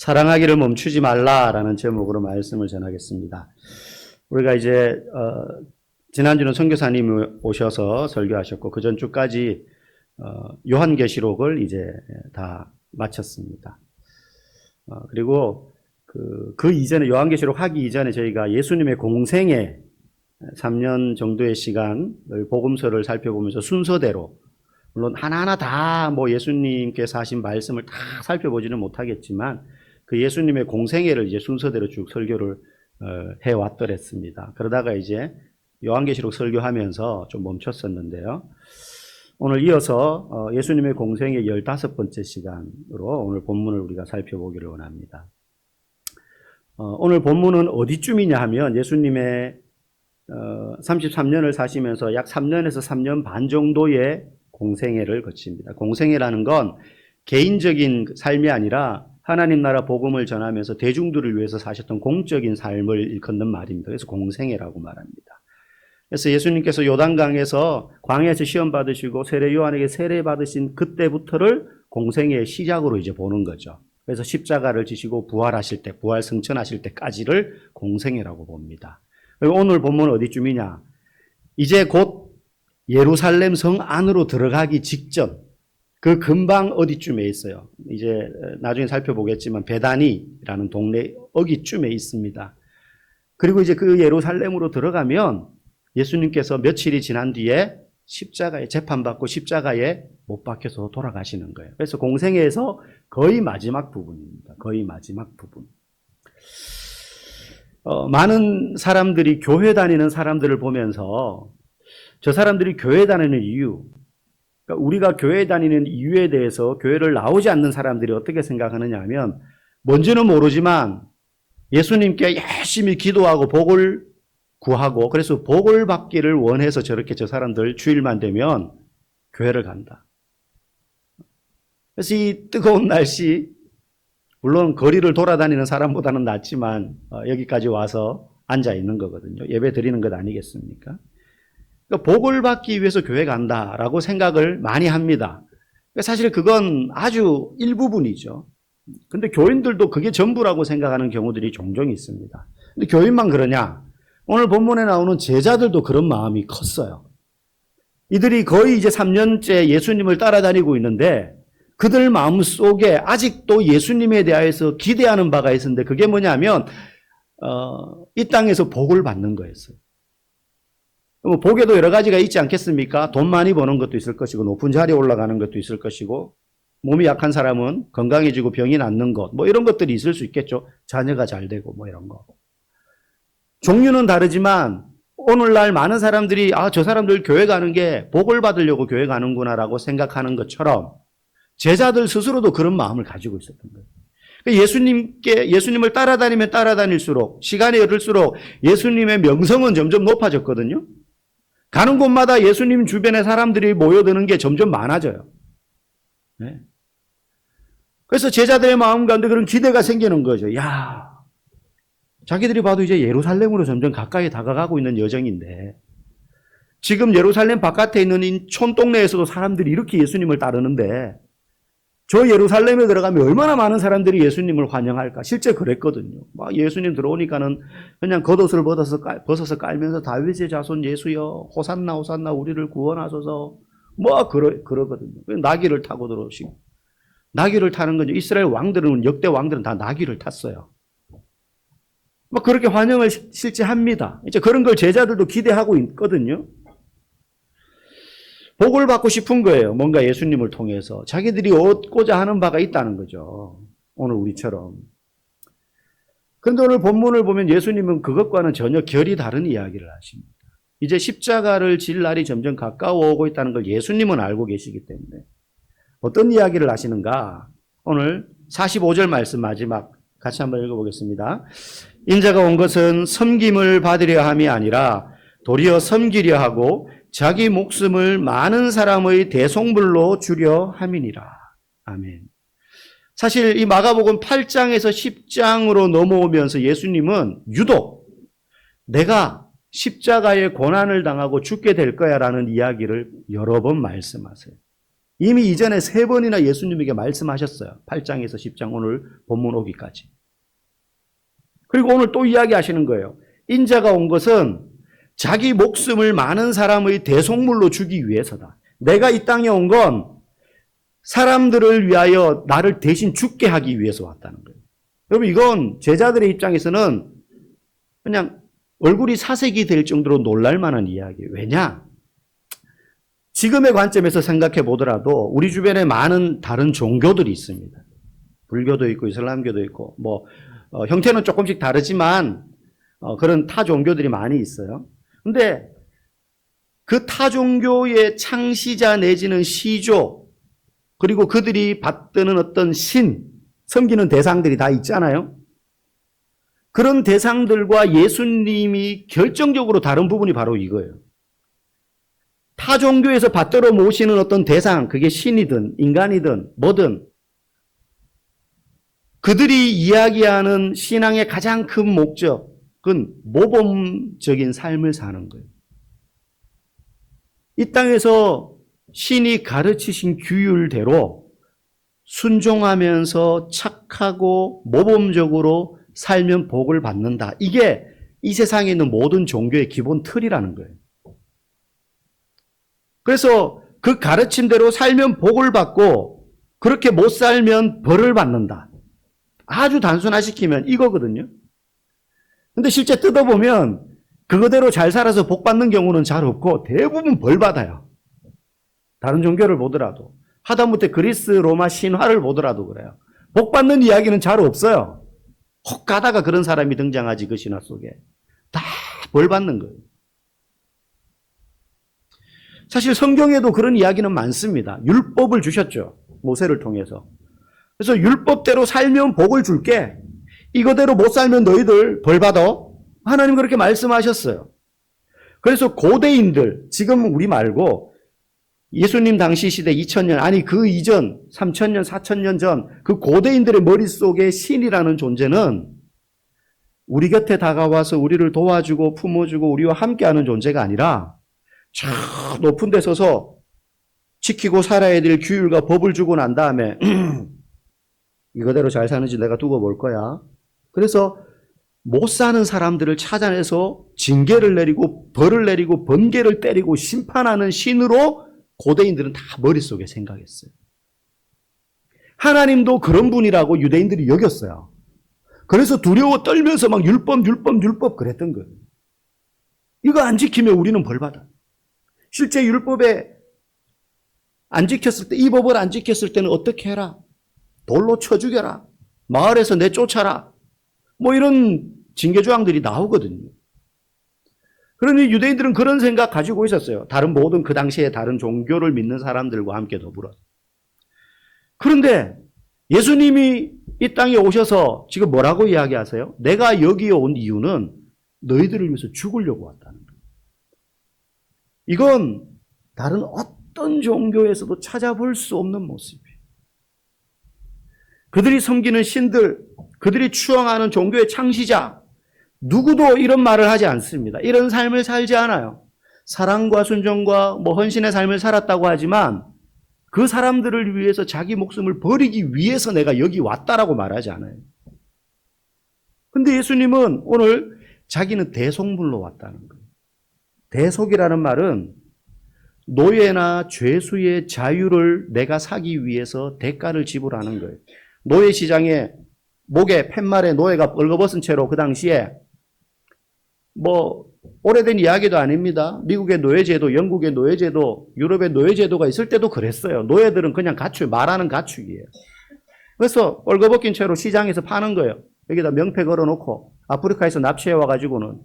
사랑하기를 멈추지 말라라는 제목으로 말씀을 전하겠습니다. 우리가 이제 지난주는 선교사님이 오셔서 설교하셨고 그 전 주까지 요한계시록을 이제 다 마쳤습니다. 그리고 그 이전에 요한계시록 하기 이전에 저희가 예수님의 공생애 3년 정도의 시간을 복음서를 살펴보면서 순서대로 물론 하나하나 다 뭐 예수님께서 하신 말씀을 다 살펴보지는 못하겠지만 그 예수님의 공생애를 이제 순서대로 쭉 설교를 해왔더랬습니다. 그러다가 이제 요한계시록 설교하면서 좀 멈췄었는데요. 오늘 이어서 예수님의 공생애 15번째 시간으로 오늘 본문을 우리가 살펴보기를 원합니다. 오늘 본문은 어디쯤이냐 하면 예수님의 33년을 사시면서 약 3년에서 3년 반 정도의 공생애를 거칩니다. 공생애라는 건 개인적인 삶이 아니라 하나님 나라 복음을 전하면서 대중들을 위해서 사셨던 공적인 삶을 일컫는 말입니다. 그래서 공생애라고 말합니다. 그래서 예수님께서 요단강에서 광야에서 시험 받으시고 세례 요한에게 세례 받으신 그때부터를 공생애의 시작으로 이제 보는 거죠. 그래서 십자가를 지시고 부활하실 때, 부활 승천하실 때까지를 공생애라고 봅니다. 그리고 오늘 본문은 어디쯤이냐? 이제 곧 예루살렘 성 안으로 들어가기 직전, 그 근방 어디쯤에 있어요. 이제 나중에 살펴보겠지만 베다니라는 동네 어기쯤에 있습니다. 그리고 이제 그 예루살렘으로 들어가면 예수님께서 며칠이 지난 뒤에 십자가에 재판받고 십자가에 못 박혀서 돌아가시는 거예요. 그래서 공생애에서 거의 마지막 부분입니다. 거의 마지막 부분. 많은 사람들이 교회 다니는 사람들을 보면서 저 사람들이 교회 다니는 이유, 그러니까 우리가 교회 다니는 이유에 대해서 교회를 나오지 않는 사람들이 어떻게 생각하느냐 하면 뭔지는 모르지만 예수님께 열심히 기도하고 복을 구하고 그래서 복을 받기를 원해서 저렇게 저 사람들 주일만 되면 교회를 간다. 그래서 이 뜨거운 날씨, 물론 거리를 돌아다니는 사람보다는 낫지만 여기까지 와서 앉아 있는 거거든요. 예배 드리는 것 아니겠습니까? 그러니까 복을 받기 위해서 교회 간다라고 생각을 많이 합니다. 사실 그건 아주 일부분이죠. 근데 교인들도 그게 전부라고 생각하는 경우들이 종종 있습니다. 근데 교인만 그러냐? 오늘 본문에 나오는 제자들도 그런 마음이 컸어요. 이들이 거의 이제 3년째 예수님을 따라다니고 있는데 그들 마음속에 아직도 예수님에 대하여서 기대하는 바가 있었는데 그게 뭐냐면 이 땅에서 복을 받는 거였어요. 복에도 여러 가지가 있지 않겠습니까? 돈 많이 버는 것도 있을 것이고 높은 자리에 올라가는 것도 있을 것이고 몸이 약한 사람은 건강해지고 병이 낫는 것 뭐 이런 것들이 있을 수 있겠죠. 자녀가 잘 되고 뭐 이런 거. 종류는 다르지만 오늘날 많은 사람들이 저 사람들 교회 가는 게 복을 받으려고 교회 가는구나라고 생각하는 것처럼 제자들 스스로도 그런 마음을 가지고 있었던 거예요. 예수님을 따라다니면 따라다닐수록 시간이 흐를수록 예수님의 명성은 점점 높아졌거든요. 가는 곳마다 예수님 주변에 사람들이 모여드는 게 점점 많아져요. 네. 그래서 제자들의 마음 가운데 그런 기대가 생기는 거죠. 야, 자기들이 봐도 이제 예루살렘으로 점점 가까이 다가가고 있는 여정인데 지금 예루살렘 바깥에 있는 이 촌동네에서도 사람들이 이렇게 예수님을 따르는데 저 예루살렘에 들어가면 얼마나 많은 사람들이 예수님을 환영할까? 실제 그랬거든요. 막 예수님 들어오니까는 그냥 겉옷을 벗어서 깔면서 다윗의 자손 예수여 호산나 호산나 우리를 구원하소서 뭐 그러거든요. 나귀를 타고 들어오시고 나귀를 타는 건요. 이스라엘 왕들은 역대 왕들은 다 나귀를 탔어요. 막 그렇게 환영을 실제 합니다. 이제 그런 걸 제자들도 기대하고 있거든요. 복을 받고 싶은 거예요. 뭔가 예수님을 통해서. 자기들이 얻고자 하는 바가 있다는 거죠. 오늘 우리처럼. 그런데 오늘 본문을 보면 예수님은 그것과는 전혀 결이 다른 이야기를 하십니다. 이제 십자가를 질 날이 점점 가까워 오고 있다는 걸 예수님은 알고 계시기 때문에 어떤 이야기를 하시는가? 오늘 45절 말씀 마지막 같이 한번 읽어보겠습니다. 인자가 온 것은 섬김을 받으려 함이 아니라 도리어 섬기려 하고 자기 목숨을 많은 사람의 대속물로 주려 함이니라. 아멘. 사실 이 마가복음 8장에서 10장으로 넘어오면서 예수님은 유독 내가 십자가의 고난을 당하고 죽게 될 거야 라는 이야기를 여러 번 말씀하세요. 이미 이전에 3번이나 예수님에게 말씀하셨어요. 8장에서 10장 오늘 본문 오기까지. 그리고 오늘 또 이야기하시는 거예요. 인자가 온 것은 자기 목숨을 많은 사람의 대속물로 주기 위해서다. 내가 이 땅에 온 건 사람들을 위하여 나를 대신 죽게 하기 위해서 왔다는 거예요. 여러분 이건 제자들의 입장에서는 그냥 얼굴이 사색이 될 정도로 놀랄 만한 이야기예요. 왜냐? 지금의 관점에서 생각해 보더라도 우리 주변에 많은 다른 종교들이 있습니다. 불교도 있고 이슬람교도 있고 형태는 조금씩 다르지만 그런 타 종교들이 많이 있어요. 근데 그 타 종교의 창시자 내지는 시조 그리고 그들이 받드는 어떤 신, 섬기는 대상들이 다 있잖아요. 그런 대상들과 예수님이 결정적으로 다른 부분이 바로 이거예요. 타 종교에서 받들어 모시는 어떤 대상, 그게 신이든 인간이든 뭐든 그들이 이야기하는 신앙의 가장 큰 목적은 모범적인 삶을 사는 거예요. 이 땅에서 신이 가르치신 규율대로 순종하면서 착하고 모범적으로 살면 복을 받는다. 이게 이 세상에 있는 모든 종교의 기본 틀이라는 거예요. 그래서 그 가르침대로 살면 복을 받고 그렇게 못 살면 벌을 받는다. 아주 단순화시키면 이거거든요. 근데 실제 뜯어보면 그거대로 잘 살아서 복 받는 경우는 잘 없고 대부분 벌 받아요. 다른 종교를 보더라도 하다못해 그리스 로마 신화를 보더라도 그래요. 복 받는 이야기는 잘 없어요. 혹 가다가 그런 사람이 등장하지 그 신화 속에. 다 벌 받는 거예요. 사실 성경에도 그런 이야기는 많습니다. 율법을 주셨죠. 모세를 통해서. 그래서 율법대로 살면 복을 줄게. 이거대로 못 살면 너희들 벌 받아. 하나님 그렇게 말씀하셨어요. 그래서 고대인들, 지금 우리 말고 예수님 당시 시대 2000년, 아니 그 이전 3000년, 4000년 전 그 고대인들의 머릿속에 신이라는 존재는 우리 곁에 다가와서 우리를 도와주고 품어주고 우리와 함께하는 존재가 아니라 저 높은 데 서서 지키고 살아야 될 규율과 법을 주고 난 다음에 이거대로 잘 사는지 내가 두고 볼 거야. 그래서 못 사는 사람들을 찾아내서 징계를 내리고 벌을 내리고 번개를 때리고 심판하는 신으로 고대인들은 다 머릿속에 생각했어요. 하나님도 그런 분이라고 유대인들이 여겼어요. 그래서 두려워 떨면서 막 율법 그랬던 거예요. 이거 안 지키면 우리는 벌 받아. 실제 율법에 안 지켰을 때, 이 법을 안 지켰을 때는 어떻게 해라? 돌로 쳐 죽여라. 마을에서 내쫓아라. 이런 징계조항들이 나오거든요. 그러니 유대인들은 그런 생각 가지고 있었어요. 다른 모든 그 당시에 다른 종교를 믿는 사람들과 함께 더불어. 그런데 예수님이 이 땅에 오셔서 지금 뭐라고 이야기하세요? 내가 여기에 온 이유는 너희들을 위해서 죽으려고 왔다는 거예요. 이건 다른 어떤 종교에서도 찾아볼 수 없는 모습이에요. 그들이 섬기는 신들, 그들이 추앙하는 종교의 창시자, 누구도 이런 말을 하지 않습니다. 이런 삶을 살지 않아요. 사랑과 순종과 헌신의 삶을 살았다고 하지만 그 사람들을 위해서 자기 목숨을 버리기 위해서 내가 여기 왔다라고 말하지 않아요. 근데 예수님은 오늘 자기는 대속물로 왔다는 거예요. 대속이라는 말은 노예나 죄수의 자유를 내가 사기 위해서 대가를 지불하는 거예요. 노예 시장에 목에 팻말에 노예가 벌거벗은 채로 그 당시에 오래된 이야기도 아닙니다. 미국의 노예제도, 영국의 노예제도, 유럽의 노예제도가 있을 때도 그랬어요. 노예들은 그냥 가축, 말하는 가축이에요. 그래서 벌거벗긴 채로 시장에서 파는 거예요. 여기다 명패 걸어놓고 아프리카에서 납치해 와가지고는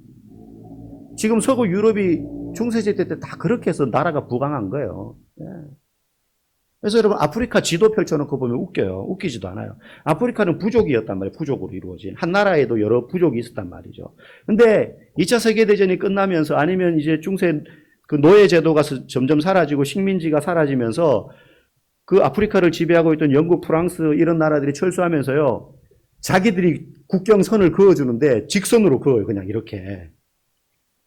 지금 서구 유럽이 중세시대 때 다 그렇게 해서 나라가 부강한 거예요. 그래서 여러분 아프리카 지도 펼쳐놓고 보면 웃겨요. 웃기지도 않아요. 아프리카는 부족이었단 말이에요. 부족으로 이루어진. 한 나라에도 여러 부족이 있었단 말이죠. 근데 2차 세계대전이 끝나면서 아니면 이제 중세 그 노예제도가 점점 사라지고 식민지가 사라지면서 그 아프리카를 지배하고 있던 영국, 프랑스 이런 나라들이 철수하면서요. 자기들이 국경선을 그어주는데 직선으로 그어요. 그냥 이렇게.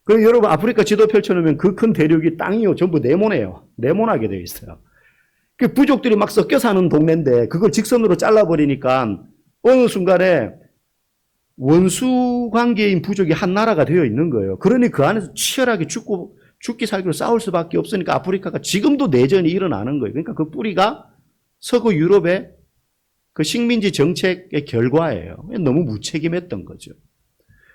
그럼 여러분 아프리카 지도 펼쳐놓으면 그 큰 대륙이 땅이요. 전부 네모네요. 네모나게 되어 있어요. 그 부족들이 막 섞여 사는 동네인데 그걸 직선으로 잘라버리니까 어느 순간에 원수 관계인 부족이 한 나라가 되어 있는 거예요. 그러니 그 안에서 치열하게 죽기 살기로 싸울 수밖에 없으니까 아프리카가 지금도 내전이 일어나는 거예요. 그러니까 그 뿌리가 서구 유럽의 그 식민지 정책의 결과예요. 너무 무책임했던 거죠.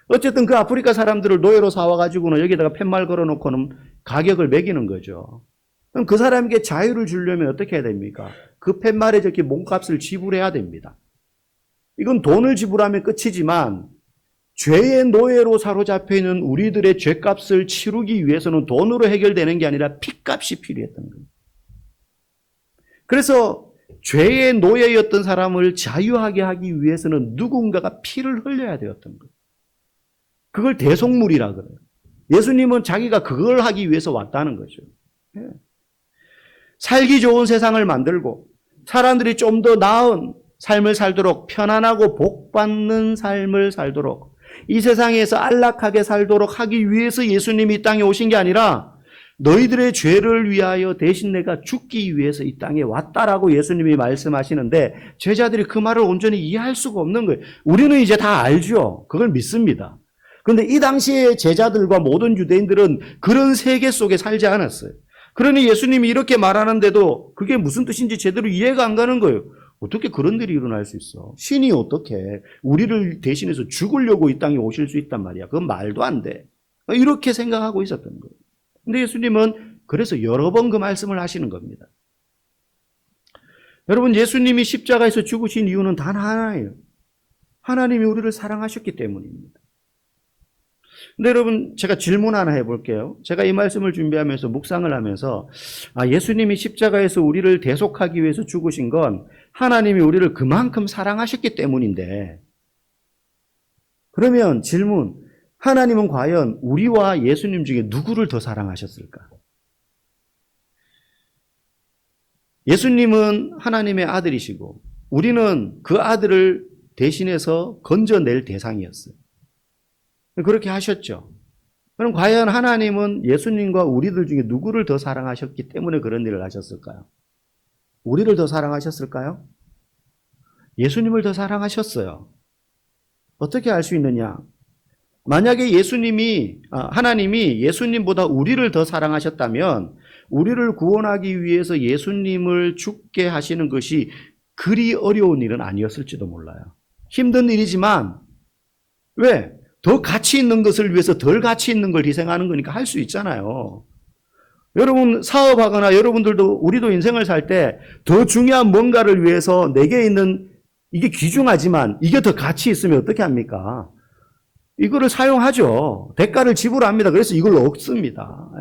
어쨌든 그 아프리카 사람들을 노예로 사와가지고는 여기다가 팻말 걸어놓고는 가격을 매기는 거죠. 그럼 그 사람에게 자유를 주려면 어떻게 해야 됩니까? 그 팻말에 적힌 몸값을 지불해야 됩니다. 이건 돈을 지불하면 끝이지만 죄의 노예로 사로잡혀 있는 우리들의 죄값을 치르기 위해서는 돈으로 해결되는 게 아니라 피값이 필요했던 거예요. 그래서 죄의 노예였던 사람을 자유하게 하기 위해서는 누군가가 피를 흘려야 되었던 거예요. 그걸 대속물이라 그래요. 예수님은 자기가 그걸 하기 위해서 왔다는 거죠. 살기 좋은 세상을 만들고 사람들이 좀 더 나은 삶을 살도록 편안하고 복받는 삶을 살도록 이 세상에서 안락하게 살도록 하기 위해서 예수님이 이 땅에 오신 게 아니라 너희들의 죄를 위하여 대신 내가 죽기 위해서 이 땅에 왔다라고 예수님이 말씀하시는데 제자들이 그 말을 온전히 이해할 수가 없는 거예요. 우리는 이제 다 알죠. 그걸 믿습니다. 그런데 이 당시의 제자들과 모든 유대인들은 그런 세계 속에 살지 않았어요. 그러니 예수님이 이렇게 말하는데도 그게 무슨 뜻인지 제대로 이해가 안 가는 거예요. 어떻게 그런 일이 일어날 수 있어? 신이 어떻게 우리를 대신해서 죽으려고 이 땅에 오실 수 있단 말이야. 그건 말도 안 돼. 이렇게 생각하고 있었던 거예요. 근데 예수님은 그래서 여러 번 그 말씀을 하시는 겁니다. 여러분, 예수님이 십자가에서 죽으신 이유는 단 하나예요. 하나님이 우리를 사랑하셨기 때문입니다. 근데 여러분, 제가 질문 하나 해볼게요. 제가 이 말씀을 준비하면서 묵상을 하면서 예수님이 십자가에서 우리를 대속하기 위해서 죽으신 건 하나님이 우리를 그만큼 사랑하셨기 때문인데, 그러면 질문, 하나님은 과연 우리와 예수님 중에 누구를 더 사랑하셨을까? 예수님은 하나님의 아들이시고 우리는 그 아들을 대신해서 건져낼 대상이었어요. 그렇게 하셨죠. 그럼 과연 하나님은 예수님과 우리들 중에 누구를 더 사랑하셨기 때문에 그런 일을 하셨을까요? 우리를 더 사랑하셨을까요? 예수님을 더 사랑하셨어요. 어떻게 알 수 있느냐? 만약에 하나님이 예수님보다 우리를 더 사랑하셨다면 우리를 구원하기 위해서 예수님을 죽게 하시는 것이 그리 어려운 일은 아니었을지도 몰라요. 힘든 일이지만 왜? 더 가치 있는 것을 위해서 덜 가치 있는 걸 희생하는 거니까 할 수 있잖아요. 여러분 사업하거나 여러분들도 우리도 인생을 살 때 더 중요한 뭔가를 위해서 내게 있는 이게 귀중하지만 이게 더 가치 있으면 어떻게 합니까? 이거를 사용하죠. 대가를 지불합니다. 그래서 이걸 얻습니다.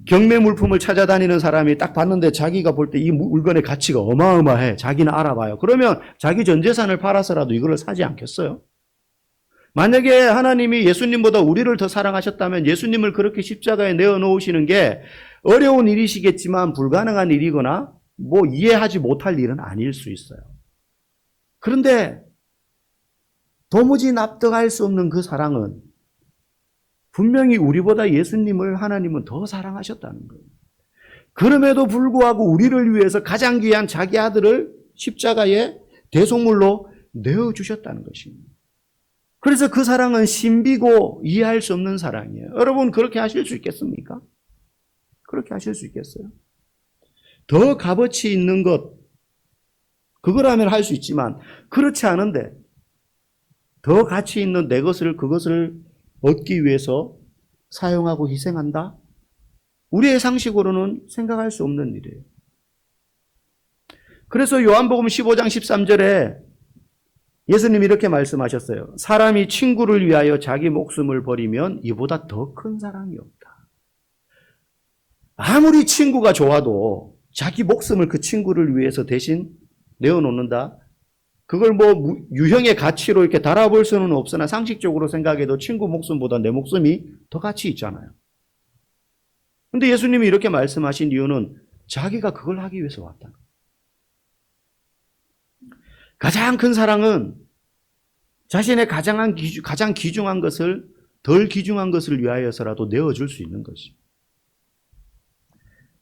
경매 물품을 찾아다니는 사람이 딱 봤는데 자기가 볼 때 이 물건의 가치가 어마어마해. 자기는 알아봐요. 그러면 자기 전 재산을 팔아서라도 이걸 사지 않겠어요? 만약에 하나님이 예수님보다 우리를 더 사랑하셨다면 예수님을 그렇게 십자가에 내어놓으시는 게 어려운 일이시겠지만 불가능한 일이거나 뭐 이해하지 못할 일은 아닐 수 있어요. 그런데 도무지 납득할 수 없는 그 사랑은 분명히 우리보다 예수님을 하나님은 더 사랑하셨다는 거예요. 그럼에도 불구하고 우리를 위해서 가장 귀한 자기 아들을 십자가에 대속물로 내어주셨다는 것입니다. 그래서 그 사랑은 신비고 이해할 수 없는 사랑이에요. 여러분 그렇게 하실 수 있겠습니까? 그렇게 하실 수 있겠어요? 더 값어치 있는 것 그거라면 할 수 있지만 그렇지 않은데 더 가치 있는 내 것을 그것을 얻기 위해서 사용하고 희생한다? 우리의 상식으로는 생각할 수 없는 일이에요. 그래서 요한복음 15장 13절에 예수님이 이렇게 말씀하셨어요. 사람이 친구를 위하여 자기 목숨을 버리면 이보다 더 큰 사랑이 없다. 아무리 친구가 좋아도 자기 목숨을 그 친구를 위해서 대신 내어놓는다? 그걸 뭐 유형의 가치로 이렇게 달아볼 수는 없으나 상식적으로 생각해도 친구 목숨보다 내 목숨이 더 가치 있잖아요. 그런데 예수님이 이렇게 말씀하신 이유는 자기가 그걸 하기 위해서 왔다. 가장 큰 사랑은 자신의 가장 귀중한 것을 덜 귀중한 것을 위하여서라도 내어줄 수 있는 것입니다.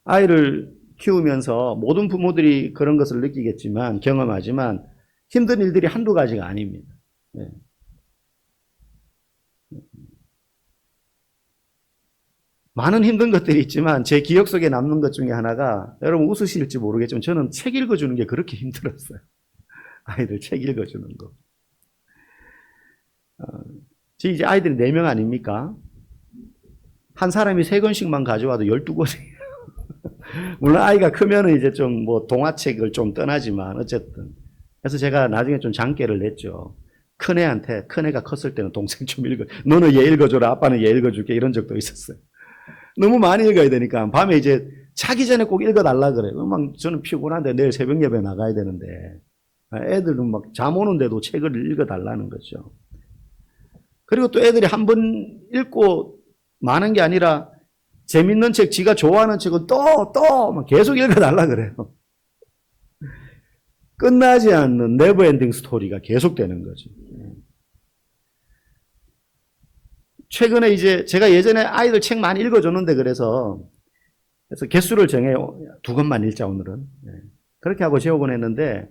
아이를 키우면서 모든 부모들이 그런 것을 느끼겠지만, 경험하지만 힘든 일들이 한두 가지가 아닙니다. 네. 많은 힘든 것들이 있지만 제 기억 속에 남는 것 중에 하나가, 여러분 웃으실지 모르겠지만 저는 책 읽어주는 게 그렇게 힘들었어요. 아이들 책 읽어주는 거. 제 이제 아이들이 4명 아닙니까? 한 사람이 3권씩만 가져와도 12권이에요. 물론 아이가 크면은 이제 좀 뭐 동화책을 좀 떠나지만 어쨌든. 그래서 제가 나중에 좀 장계를 냈죠. 큰애가 컸을 때는 동생 좀 너는 얘 읽어줘라, 아빠는 얘 읽어줄게, 이런 적도 있었어요. 너무 많이 읽어야 되니까 밤에 이제 자기 전에 꼭 읽어달라 그래요. 막 저는 피곤한데 내일 새벽 예배 나가야 되는데 애들은 막 잠 오는데도 책을 읽어달라는 거죠. 그리고 또 애들이 한 번 읽고 마는 게 아니라 재밌는 책, 지가 좋아하는 책은 막 계속 읽어달라 그래요. 끝나지 않는 네버엔딩 스토리가 계속되는 거죠. 최근에 이제 제가 예전에 아이들 책 많이 읽어줬는데 그래서 개수를 정해요. 2권만 읽자 오늘은. 그렇게 하고 제목은 했는데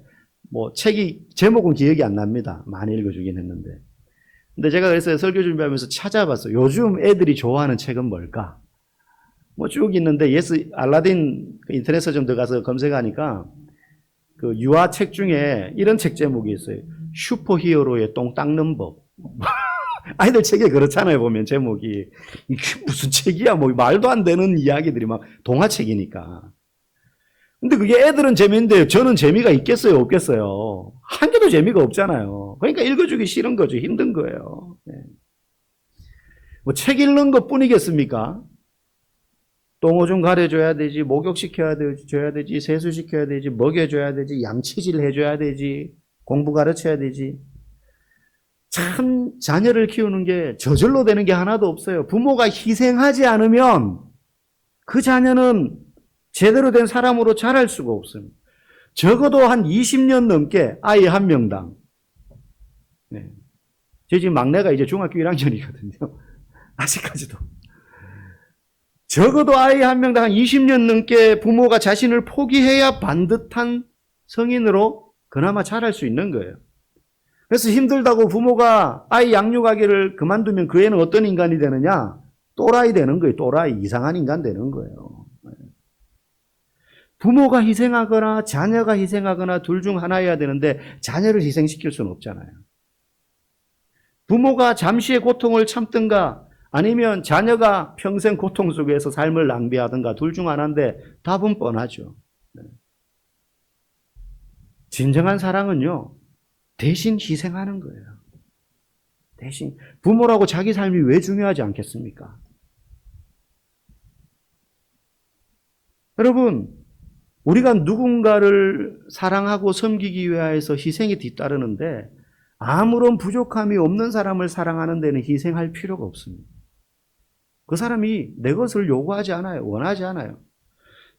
뭐 책이 제목은 기억이 안 납니다. 많이 읽어주긴 했는데. 근데 제가 그래서 설교 준비하면서 찾아봤어요. 요즘 애들이 좋아하는 책은 뭘까? 뭐 쭉 있는데 알라딘 인터넷에 좀 들어가서 검색하니까 그 유아 책 중에 이런 책 제목이 있어요. 슈퍼히어로의 똥 닦는 법. 아이들 책에 그렇잖아요, 보면 제목이. 이게 무슨 책이야, 뭐 말도 안 되는 이야기들이 막 동화책이니까. 근데 그게 애들은 재미인데 저는 재미가 있겠어요, 없겠어요? 한 개도 재미가 없잖아요. 그러니까 읽어주기 싫은 거죠, 힘든 거예요. 네. 뭐 책 읽는 것 뿐이겠습니까? 똥오줌 가려줘야 되지, 목욕시켜야 되지, 세수시켜야 되지, 먹여줘야 되지, 양치질 해줘야 되지, 공부 가르쳐야 되지. 참 자녀를 키우는 게 저절로 되는 게 하나도 없어요. 부모가 희생하지 않으면 그 자녀는 제대로 된 사람으로 자랄 수가 없습니다. 적어도 한 20년 넘게 아이 한 명당. 네. 제 지금 막내가 이제 중학교 1학년이거든요. 아직까지도. 적어도 아이 한 명당 한 20년 넘게 부모가 자신을 포기해야 반듯한 성인으로 그나마 자랄 수 있는 거예요. 그래서 힘들다고 부모가 아이 양육하기를 그만두면 그 애는 어떤 인간이 되느냐? 또라이 되는 거예요. 또라이, 이상한 인간 되는 거예요. 부모가 희생하거나 자녀가 희생하거나 둘 중 하나여야 되는데 자녀를 희생시킬 수는 없잖아요. 부모가 잠시의 고통을 참든가 아니면 자녀가 평생 고통 속에서 삶을 낭비하든가 둘 중 하나인데 답은 뻔하죠. 진정한 사랑은요, 대신 희생하는 거예요. 대신. 부모라고 자기 삶이 왜 중요하지 않겠습니까? 여러분, 우리가 누군가를 사랑하고 섬기기 위해서 희생이 뒤따르는데 아무런 부족함이 없는 사람을 사랑하는 데는 희생할 필요가 없습니다. 그 사람이 내 것을 요구하지 않아요. 원하지 않아요.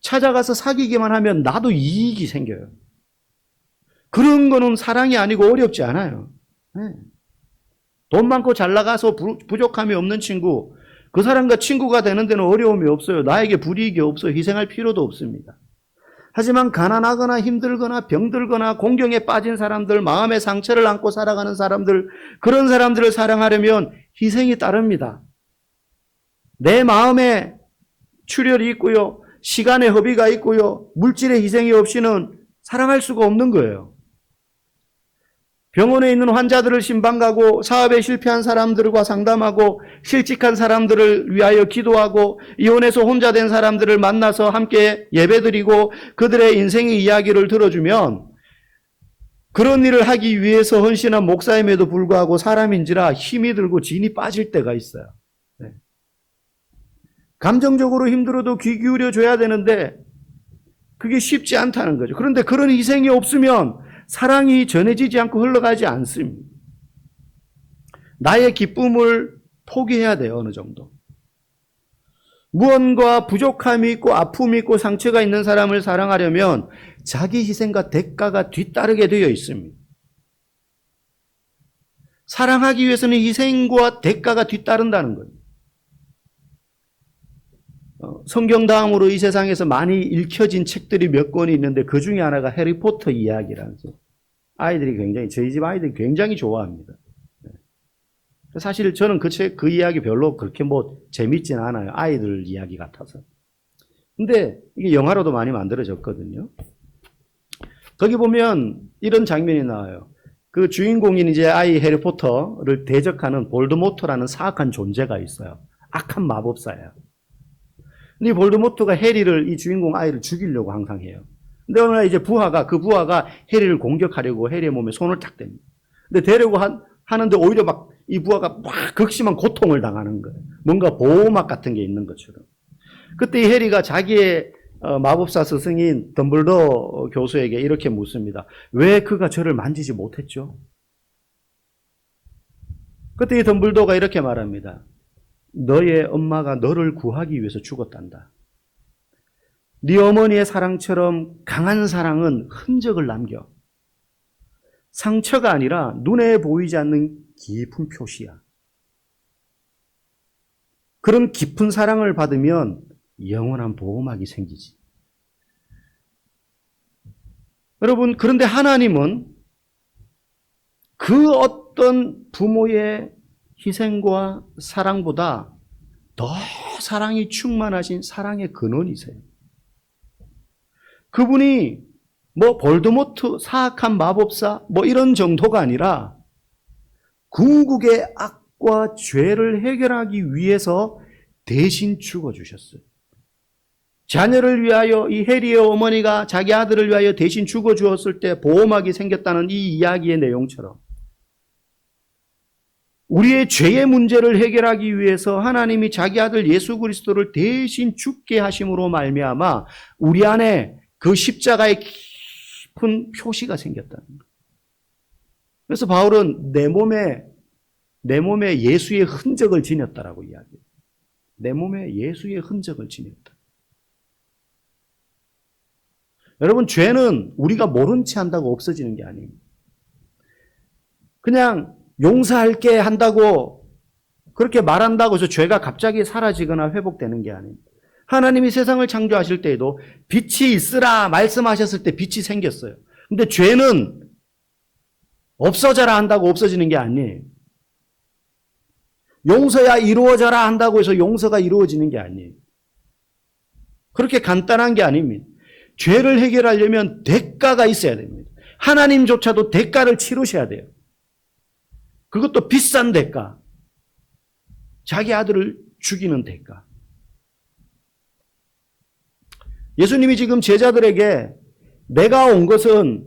찾아가서 사귀기만 하면 나도 이익이 생겨요. 그런 거는 사랑이 아니고 어렵지 않아요. 네. 돈 많고 잘 나가서 부족함이 없는 친구, 그 사람과 친구가 되는 데는 어려움이 없어요. 나에게 불이익이 없어요. 희생할 필요도 없습니다. 하지만 가난하거나 힘들거나 병들거나 공경에 빠진 사람들, 마음의 상처를 안고 살아가는 사람들, 그런 사람들을 사랑하려면 희생이 따릅니다. 내 마음에 출혈이 있고요, 시간의 허비가 있고요, 물질의 희생이 없이는 사랑할 수가 없는 거예요. 병원에 있는 환자들을 신방가고 사업에 실패한 사람들과 상담하고 실직한 사람들을 위하여 기도하고 이혼해서 혼자 된 사람들을 만나서 함께 예배드리고 그들의 인생의 이야기를 들어주면 그런 일을 하기 위해서 헌신한 목사임에도 불구하고 사람인지라 힘이 들고 진이 빠질 때가 있어요. 네. 감정적으로 힘들어도 귀 기울여 줘야 되는데 그게 쉽지 않다는 거죠. 그런데 그런 희생이 없으면 사랑이 전해지지 않고 흘러가지 않습니다. 나의 기쁨을 포기해야 돼요, 어느 정도. 무언가 부족함이 있고 아픔이 있고 상처가 있는 사람을 사랑하려면 자기 희생과 대가가 뒤따르게 되어 있습니다. 사랑하기 위해서는 희생과 대가가 뒤따른다는 거예요. 성경 다음으로 이 세상에서 많이 읽혀진 책들이 몇 권이 있는데 그 중에 하나가 해리포터 이야기라는 책. 아이들이 굉장히, 저희 집 아이들이 굉장히 좋아합니다. 사실 저는 그 책, 그 이야기 별로 그렇게 뭐 재밌진 않아요. 아이들 이야기 같아서. 근데 이게 영화로도 많이 만들어졌거든요. 거기 보면 이런 장면이 나와요. 그 주인공인 이제 아이 해리포터를 대적하는 볼드모트라는 사악한 존재가 있어요. 악한 마법사예요. 근데 이 볼드모트가 해리를, 이 주인공 아이를 죽이려고 항상 해요. 근데 어느 날 이제 그 부하가 해리를 공격하려고 해리의 몸에 손을 탁 댑니다. 근데 대려고 하는데 오히려 막 이 부하가 막 극심한 고통을 당하는 거예요. 뭔가 보호막 같은 게 있는 것처럼. 그때 이 해리가 자기의 마법사 스승인 덤블더 교수에게 이렇게 묻습니다. 왜 그가 저를 만지지 못했죠? 그때 이 덤블더가 이렇게 말합니다. 너의 엄마가 너를 구하기 위해서 죽었단다. 네 어머니의 사랑처럼 강한 사랑은 흔적을 남겨. 상처가 아니라 눈에 보이지 않는 깊은 표시야. 그런 깊은 사랑을 받으면 영원한 보호막이 생기지. 여러분, 그런데 하나님은 그 어떤 부모의 희생과 사랑보다 더 사랑이 충만하신 사랑의 근원이세요. 그분이 뭐 볼드모트, 사악한 마법사 뭐 이런 정도가 아니라 궁극의 악과 죄를 해결하기 위해서 대신 죽어주셨어요. 자녀를 위하여 이 해리의 어머니가 자기 아들을 위하여 대신 죽어주었을 때 보호막이 생겼다는 이 이야기의 내용처럼 우리의 죄의 문제를 해결하기 위해서 하나님이 자기 아들 예수 그리스도를 대신 죽게 하심으로 말미암아 우리 안에 그 십자가의 깊은 표시가 생겼다는 거예요. 그래서 바울은 내 몸에 예수의 흔적을 지녔다라고 이야기해요. 내 몸에 예수의 흔적을 지녔다. 여러분, 죄는 우리가 모른 채 한다고 없어지는 게 아닙니다. 그냥 용서할게 한다고 그렇게 말한다고 해서 죄가 갑자기 사라지거나 회복되는 게 아닙니다. 하나님이 세상을 창조하실 때에도 빛이 있으라 말씀하셨을 때 빛이 생겼어요. 근데 죄는 없어져라 한다고 없어지는 게 아니에요. 용서야 이루어져라 한다고 해서 용서가 이루어지는 게 아니에요. 그렇게 간단한 게 아닙니다. 죄를 해결하려면 대가가 있어야 됩니다. 하나님조차도 대가를 치르셔야 돼요. 그것도 비싼 대가. 자기 아들을 죽이는 대가. 예수님이 지금 제자들에게 내가 온 것은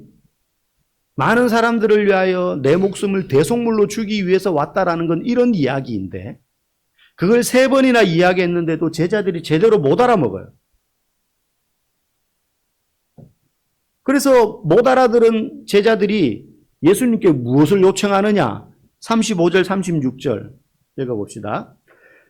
많은 사람들을 위하여 내 목숨을 대속물로 주기 위해서 왔다라는 건 이런 이야기인데 그걸 3번이나 이야기했는데도 제자들이 제대로 못 알아먹어요. 그래서 못 알아들은 제자들이 예수님께 무엇을 요청하느냐? 35절, 36절 읽어봅시다.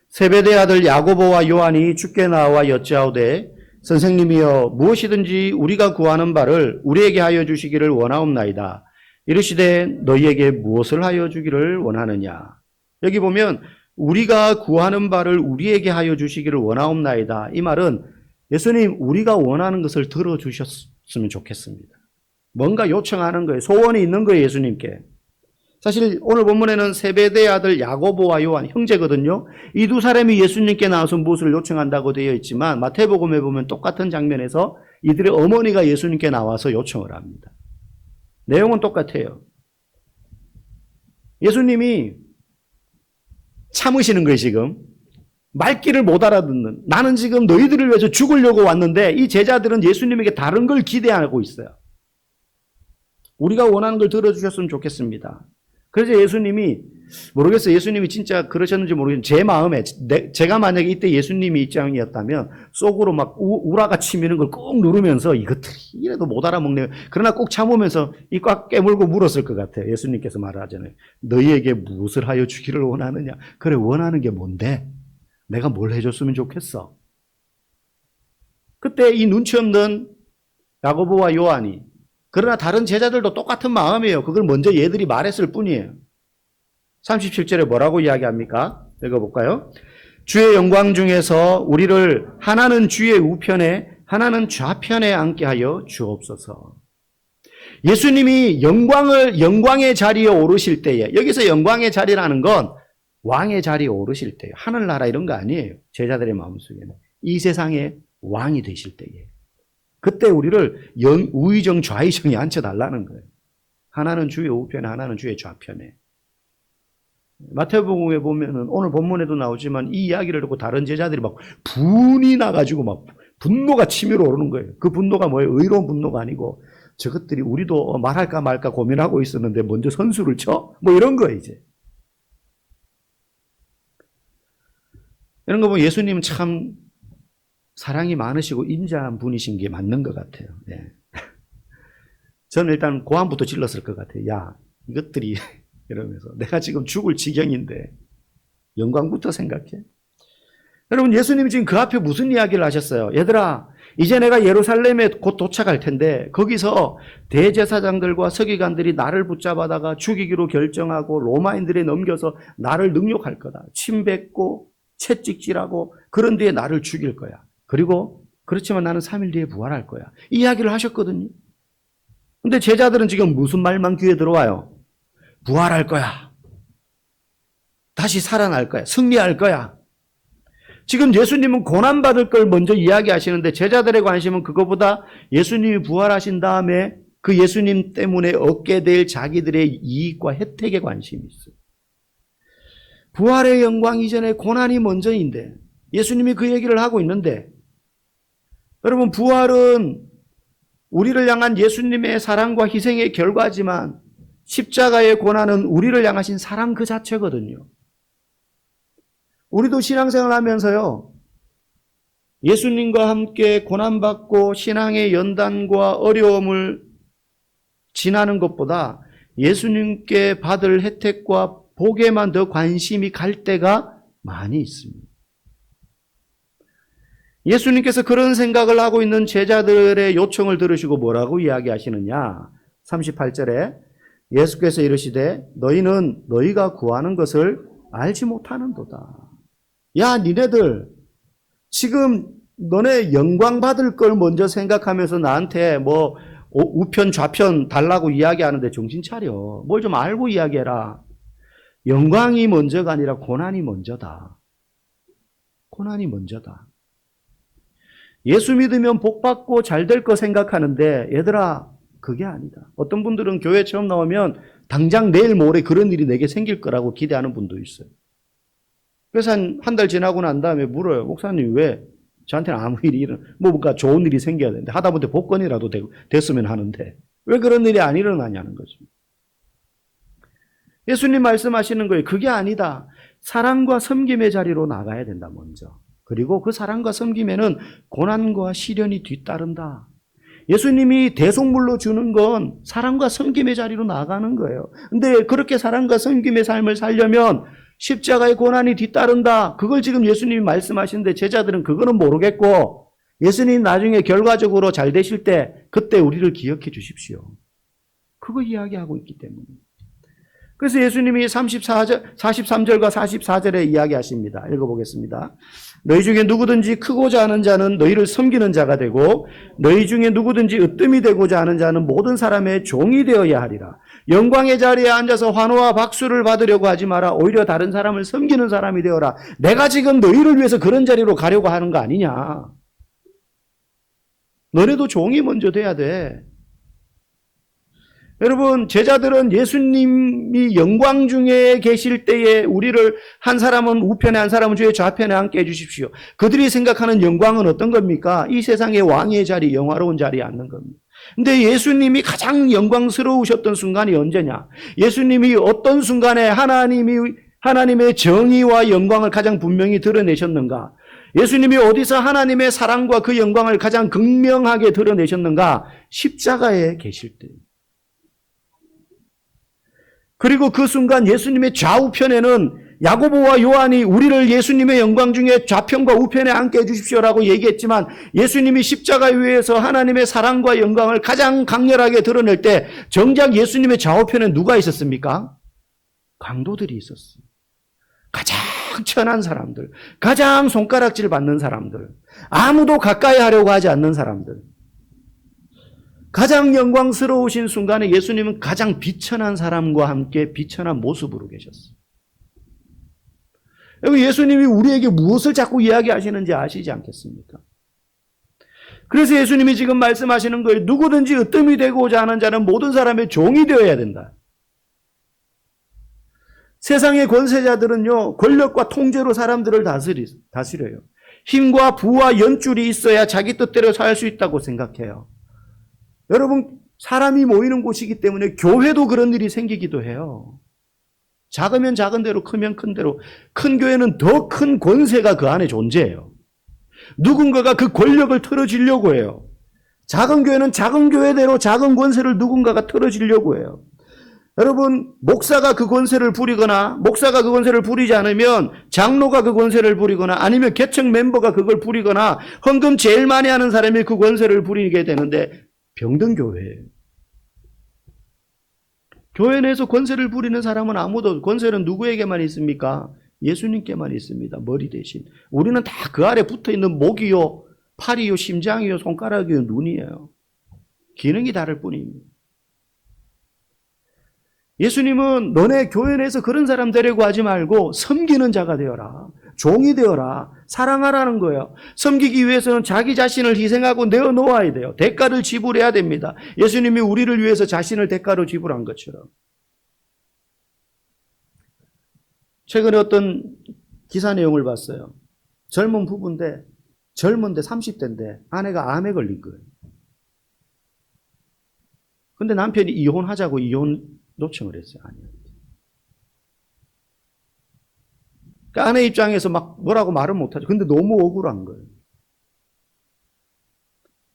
세베대 아들 야고보와 요한이 주께 나와 여짜오되 선생님이여 무엇이든지 우리가 구하는 바를 우리에게 하여 주시기를 원하옵나이다. 이르시되 너희에게 무엇을 하여 주기를 원하느냐. 여기 보면 우리가 구하는 바를 우리에게 하여 주시기를 원하옵나이다. 이 말은 예수님 우리가 원하는 것을 들어주셨으면 좋겠습니다. 뭔가 요청하는 거예요. 소원이 있는 거예요. 예수님께. 사실 오늘 본문에는 세베대 아들 야고보와 요한 형제거든요. 이 두 사람이 예수님께 나와서 무엇을 요청한다고 되어 있지만 마태복음에 보면 똑같은 장면에서 이들의 어머니가 예수님께 나와서 요청을 합니다. 내용은 똑같아요. 예수님이 참으시는 거예요. 지금 말귀를 못 알아듣는, 나는 지금 너희들을 위해서 죽으려고 왔는데 이 제자들은 예수님에게 다른 걸 기대하고 있어요. 우리가 원하는 걸 들어주셨으면 좋겠습니다. 그래서 예수님이, 모르겠어요. 예수님이 진짜 그러셨는지 모르겠는데 제 마음에 제가 만약에 이때 예수님이 입장이었다면 속으로 막 우라가 치미는 걸 꾹 누르면서 이것들이 이래도 못 알아먹네요. 그러나 꼭 참으면서 입 꽉 깨물고 물었을 것 같아요. 예수님께서 말하잖아요. 너희에게 무엇을 하여 주기를 원하느냐. 그래, 원하는 게 뭔데? 내가 뭘 해줬으면 좋겠어? 그때 이 눈치 없는 야고보와 요한이, 그러나 다른 제자들도 똑같은 마음이에요. 그걸 먼저 얘들이 말했을 뿐이에요. 37절에 뭐라고 이야기합니까? 읽어볼까요? 주의 영광 중에서 우리를 하나는 주의 우편에 하나는 좌편에 앉게 하여 주옵소서. 예수님이 영광의 자리에 오르실 때에, 여기서 영광의 자리라는 건 왕의 자리에 오르실 때예요. 하늘나라 이런 거 아니에요. 제자들의 마음속에는. 이 세상의 왕이 되실 때에. 그때 우리를 우의정 좌의정에 앉혀달라는 거예요. 하나는 주의 우편에 하나는 주의 좌편에. 마태복음에 보면은 오늘 본문에도 나오지만 이 이야기를 듣고 다른 제자들이 막 분이 나가지고 막 분노가 치밀어 오르는 거예요. 그 분노가 뭐예요? 의로운 분노가 아니고 저것들이 우리도 말할까 말까 고민하고 있었는데 먼저 선수를 쳐? 뭐 이런 거예요, 이제. 이런 거 보면 예수님은 참 사랑이 많으시고 인자한 분이신 게 맞는 것 같아요. 네. 저는 일단 고함부터 질렀을 것 같아요. 야, 이것들이 이러면서 내가 지금 죽을 지경인데 영광부터 생각해. 여러분, 예수님이 지금 그 앞에 무슨 이야기를 하셨어요? 얘들아, 이제 내가 예루살렘에 곧 도착할 텐데 거기서 대제사장들과 서기관들이 나를 붙잡아다가 죽이기로 결정하고 로마인들에 넘겨서 나를 능욕할 거다. 침뱉고 채찍질하고 그런 뒤에 나를 죽일 거야. 그리고 그렇지만 나는 3일 뒤에 부활할 거야. 이 이야기를 하셨거든요. 근데 제자들은 지금 무슨 말만 귀에 들어와요? 부활할 거야. 다시 살아날 거야. 승리할 거야. 지금 예수님은 고난받을 걸 먼저 이야기하시는데 제자들의 관심은 그거보다 예수님이 부활하신 다음에 그 예수님 때문에 얻게 될 자기들의 이익과 혜택에 관심이 있어요. 부활의 영광 이전에 고난이 먼저인데 예수님이 그 얘기를 하고 있는데 여러분, 부활은 우리를 향한 예수님의 사랑과 희생의 결과지만 십자가의 고난은 우리를 향하신 사랑 그 자체거든요. 우리도 신앙생활 하면서요, 예수님과 함께 고난받고 신앙의 연단과 어려움을 지나는 것보다 예수님께 받을 혜택과 복에만 더 관심이 갈 때가 많이 있습니다. 예수님께서 그런 생각을 하고 있는 제자들의 요청을 들으시고 뭐라고 이야기하시느냐? 38절에 예수께서 이르시되 너희는 너희가 구하는 것을 알지 못하는도다. 야, 니네들 지금 너네 영광 받을 걸 먼저 생각하면서 나한테 뭐 우편 좌편 달라고 이야기하는데 정신 차려. 뭘 좀 알고 이야기해라. 영광이 먼저가 아니라 고난이 먼저다. 고난이 먼저다. 예수 믿으면 복 받고 잘 될 거 생각하는데 얘들아, 그게 아니다. 어떤 분들은 교회 처음 나오면 당장 내일 모레 그런 일이 내게 생길 거라고 기대하는 분도 있어요. 그래서 한 달 지나고 난 다음에 물어요. 목사님, 왜 저한테는 아무 일이 뭔가 좋은 일이 생겨야 되는데 하다못해 복권이라도 됐으면 하는데 왜 그런 일이 안 일어나냐는 거죠. 예수님 말씀하시는 거예요. 그게 아니다. 사랑과 섬김의 자리로 나가야 된다, 먼저. 그리고 그 사랑과 섬김에는 고난과 시련이 뒤따른다. 예수님이 대속물로 주는 건 사랑과 섬김의 자리로 나가는 거예요. 근데 그렇게 사랑과 섬김의 삶을 살려면 십자가의 고난이 뒤따른다. 그걸 지금 예수님이 말씀하시는데 제자들은 그거는 모르겠고 예수님 나중에 결과적으로 잘 되실 때 그때 우리를 기억해 주십시오. 그거 이야기하고 있기 때문에. 그래서 예수님이 43절과 44절에 이야기하십니다. 읽어보겠습니다. 너희 중에 누구든지 크고자 하는 자는 너희를 섬기는 자가 되고 너희 중에 누구든지 으뜸이 되고자 하는 자는 모든 사람의 종이 되어야 하리라. 영광의 자리에 앉아서 환호와 박수를 받으려고 하지 마라. 오히려 다른 사람을 섬기는 사람이 되어라. 내가 지금 너희를 위해서 그런 자리로 가려고 하는 거 아니냐. 너네도 종이 먼저 돼야 돼. 여러분, 제자들은 예수님이 영광 중에 계실 때에 우리를 한 사람은 우편에 한 사람은 주의 좌편에 앉게 해주십시오. 그들이 생각하는 영광은 어떤 겁니까? 이 세상의 왕의 자리, 영화로운 자리에 앉는 겁니다. 근데 예수님이 가장 영광스러우셨던 순간이 언제냐? 예수님이 어떤 순간에 하나님의 정의와 영광을 가장 분명히 드러내셨는가? 예수님이 어디서 하나님의 사랑과 그 영광을 가장 극명하게 드러내셨는가? 십자가에 계실 때. 그리고 그 순간 예수님의 좌우편에는 야고보와 요한이 우리를 예수님의 영광 중에 좌편과 우편에 앉게 해주십시오라고 얘기했지만 예수님이 십자가 위에서 하나님의 사랑과 영광을 가장 강렬하게 드러낼 때 정작 예수님의 좌우편에 누가 있었습니까? 강도들이 있었어요. 가장 천한 사람들, 가장 손가락질 받는 사람들, 아무도 가까이 하려고 하지 않는 사람들, 가장 영광스러우신 순간에 예수님은 가장 비천한 사람과 함께 비천한 모습으로 계셨어요. 예수님이 우리에게 무엇을 자꾸 이야기하시는지 아시지 않겠습니까? 그래서 예수님이 지금 말씀하시는 거예요. 누구든지 으뜸이 되고자 하는 자는 모든 사람의 종이 되어야 된다. 세상의 권세자들은요, 권력과 통제로 사람들을 다스려요. 힘과 부와 연줄이 있어야 자기 뜻대로 살 수 있다고 생각해요. 여러분, 사람이 모이는 곳이기 때문에 교회도 그런 일이 생기기도 해요. 작으면 작은 대로, 크면 큰 대로. 큰 교회는 더 큰 권세가 그 안에 존재해요. 누군가가 그 권력을 틀어주려고 해요. 작은 교회는 작은 교회대로 작은 권세를 누군가가 틀어주려고 해요. 여러분, 목사가 그 권세를 부리거나 목사가 그 권세를 부리지 않으면 장로가 그 권세를 부리거나 아니면 개척 멤버가 그걸 부리거나 헌금 제일 많이 하는 사람이 그 권세를 부리게 되는데 병든 교회예요. 교회 내에서 권세를 부리는 사람은 아무도, 권세는 누구에게만 있습니까? 예수님께만 있습니다. 머리 대신. 우리는 다 그 아래 붙어있는 목이요, 팔이요, 심장이요, 손가락이요, 눈이에요. 기능이 다를 뿐입니다. 예수님은 너네 교회 내에서 그런 사람 되려고 하지 말고 섬기는 자가 되어라. 종이 되어라. 사랑하라는 거예요. 섬기기 위해서는 자기 자신을 희생하고 내어놓아야 돼요. 대가를 지불해야 됩니다. 예수님이 우리를 위해서 자신을 대가로 지불한 것처럼. 최근에 어떤 기사 내용을 봤어요. 젊은 부부인데, 젊은데 30대인데 아내가 암에 걸린 거예요. 근데 남편이 이혼하자고 이혼 요청을 했어요. 아내한테. 그러니까 아내 입장에서 막 뭐라고 말은 못하죠. 근데 너무 억울한 거예요.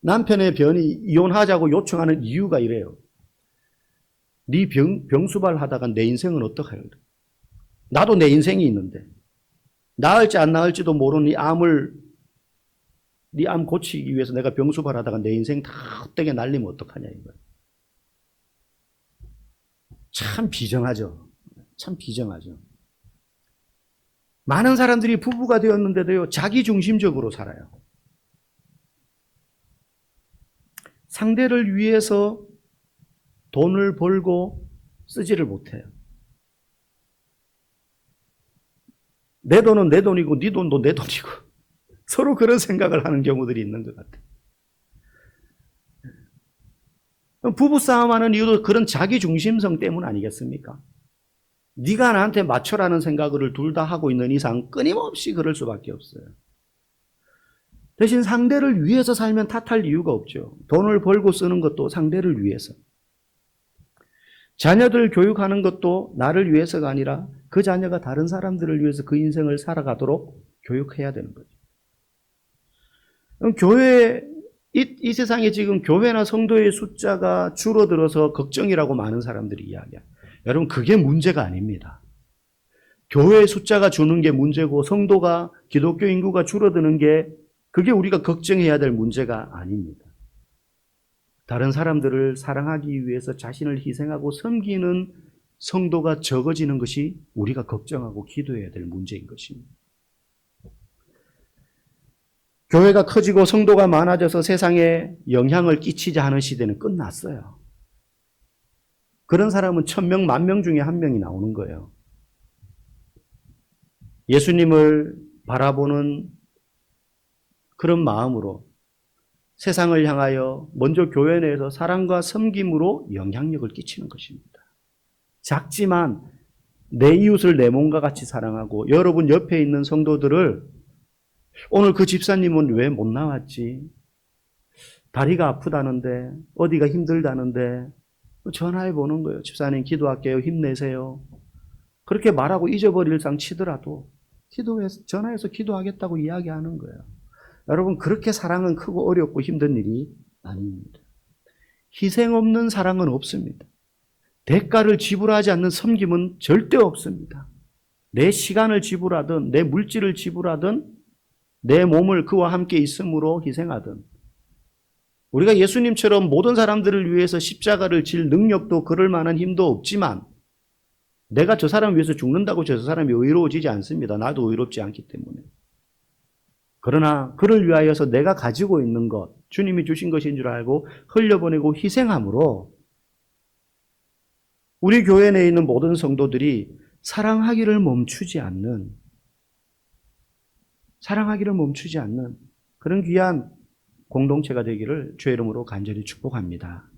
남편의 변이 이혼하자고 요청하는 이유가 이래요. 네 병수발 하다가 내 인생은 어떡하려 그래. 나도 내 인생이 있는데 나을지 안 나을지도 모르는 네 암 고치기 위해서 내가 병수발 하다가 내 인생 다 헛되게 날리면 어떡하냐 이거예요. 참 비정하죠. 참 비정하죠. 많은 사람들이 부부가 되었는데도요, 자기중심적으로 살아요. 상대를 위해서 돈을 벌고 쓰지를 못해요. 내 돈은 내 돈이고 네 돈도 내 돈이고 서로 그런 생각을 하는 경우들이 있는 것 같아요. 부부싸움하는 이유도 그런 자기중심성 때문 아니겠습니까? 네가 나한테 맞춰라는 생각을 둘 다 하고 있는 이상 끊임없이 그럴 수밖에 없어요. 대신 상대를 위해서 살면 탓할 이유가 없죠. 돈을 벌고 쓰는 것도 상대를 위해서. 자녀들 교육하는 것도 나를 위해서가 아니라 그 자녀가 다른 사람들을 위해서 그 인생을 살아가도록 교육해야 되는 거죠. 그럼 이 세상에 지금 교회나 성도의 숫자가 줄어들어서 걱정이라고 많은 사람들이 이야기해요. 여러분, 그게 문제가 아닙니다. 교회의 숫자가 주는 게 문제고 성도가, 기독교 인구가 줄어드는 게 그게 우리가 걱정해야 될 문제가 아닙니다. 다른 사람들을 사랑하기 위해서 자신을 희생하고 섬기는 성도가 적어지는 것이 우리가 걱정하고 기도해야 될 문제인 것입니다. 교회가 커지고 성도가 많아져서 세상에 영향을 끼치자 하는 시대는 끝났어요. 그런 사람은 1000명, 10,000명 중에 한 명이 나오는 거예요. 예수님을 바라보는 그런 마음으로 세상을 향하여 먼저 교회 내에서 사랑과 섬김으로 영향력을 끼치는 것입니다. 작지만 내 이웃을 내 몸과 같이 사랑하고 여러분 옆에 있는 성도들을 오늘 그 집사님은 왜 못 나왔지? 다리가 아프다는데 어디가 힘들다는데 전화해 보는 거예요. 집사님 기도할게요. 힘내세요. 그렇게 말하고 잊어버릴 상 치더라도 전화해서 기도하겠다고 이야기하는 거예요. 여러분, 그렇게 사랑은 크고 어렵고 힘든 일이 아닙니다. 희생 없는 사랑은 없습니다. 대가를 지불하지 않는 섬김은 절대 없습니다. 내 시간을 지불하든 내 물질을 지불하든 내 몸을 그와 함께 있음으로 희생하든 우리가 예수님처럼 모든 사람들을 위해서 십자가를 질 능력도 그럴 만한 힘도 없지만 내가 저 사람 위해서 죽는다고 저 사람이 의로워지지 않습니다. 나도 의롭지 않기 때문에. 그러나 그를 위하여서 내가 가지고 있는 것, 주님이 주신 것인 줄 알고 흘려보내고 희생함으로 우리 교회 내에 있는 모든 성도들이 사랑하기를 멈추지 않는 그런 귀한 공동체가 되기를 주의 이름으로 간절히 축복합니다.